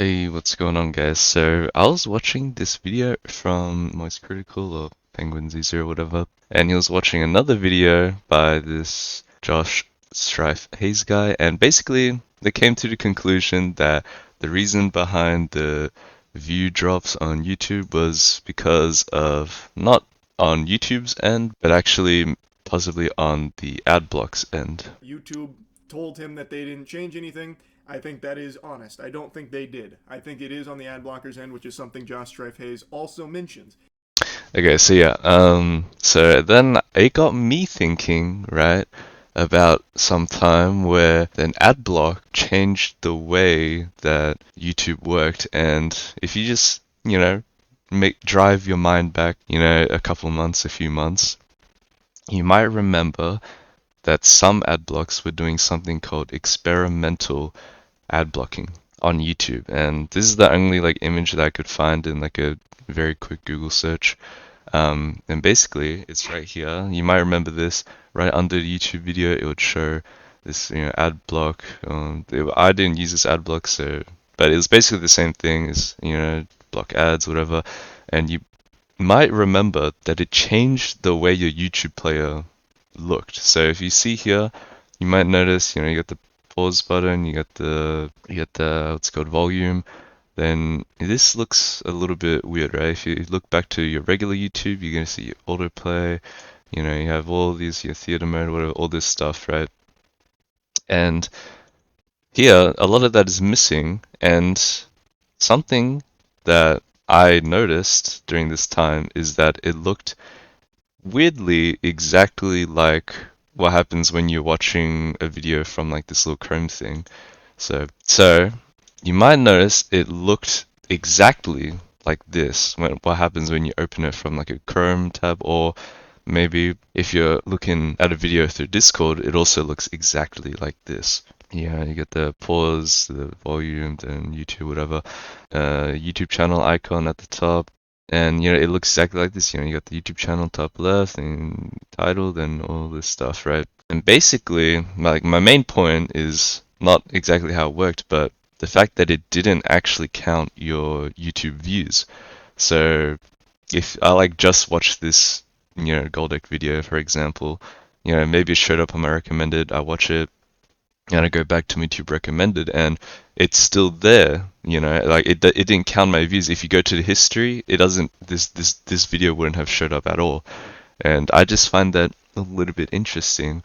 Hey, what's going on, guys? So I was watching this video from Most Critical or Penguin Z0, whatever, and he was watching another video by this Josh Strife Hayes guy, and basically they came to the conclusion that the reason behind the view drops on YouTube was because of not on YouTube's end, but actually possibly on the ad blocks end. YouTube told him that they didn't change anything. I think that is honest. I don't think they did. I think it is on the ad blockers end, which is something Josh Strife Hayes also mentions. Okay, so yeah, so then it got me thinking, right, about some time where an ad block changed the way that YouTube worked, and if you just, make drive your mind back, a couple months, a few months, you might remember that some ad blocks were doing something called experimental ad blocking on YouTube, and this is the only like image that I could find in like a very quick Google search. And basically, it's right here. You might remember this right under the YouTube video. It would show this, ad block. I didn't use this ad block, so but it was basically the same thing as block ads, whatever. And you might remember that it changed the way your YouTube player looked. So if you see here, you might notice, you got the pause button, you got the what's it called volume. Then this looks a little bit weird, right? If you look back to your regular YouTube, you're gonna see your autoplay. You have all these your theater mode, whatever, all this stuff, right? And here, a lot of that is missing, and something that I noticed during this time is that it looked weirdly exactly like what happens when you're watching a video from like this little Chrome thing. So you might notice it looked exactly like this when what happens when you open it from like a Chrome tab, or maybe if you're looking at a video through Discord, it also looks exactly like this. Yeah, you get the pause, the volume, then YouTube, whatever, YouTube channel icon at the top, and it looks exactly like this. You got the YouTube channel top left and title, then all this stuff, right? And basically, like my main point is not exactly how it worked, but the fact that it didn't actually count your YouTube views. So if I like just watched this, Goldeck video, for example, maybe it showed up on my recommended, I watch it, and I go back to my YouTube recommended, and it's still there. Like it didn't count my views. If you go to the history, it doesn't. This video wouldn't have showed up at all, and I just find that a little bit interesting.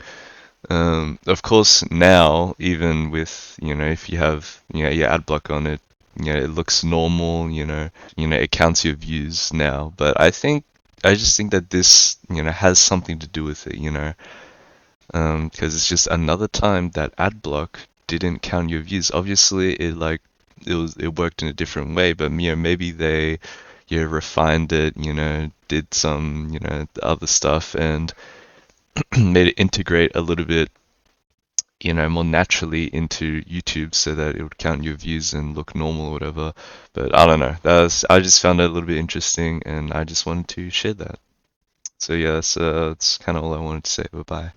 Of course, now even with if you have your ad block on it, it looks normal. It counts your views now. But I just think that this has something to do with it. Because it's just another time that ad block didn't count your views. Obviously, it worked in a different way, but maybe they refined it, did some other stuff and made it integrate a little bit more naturally into YouTube so that it would count your views and look normal or whatever. But I don't know. I just found it a little bit interesting and I just wanted to share that. So yeah, that's kind of all I wanted to say. Bye bye.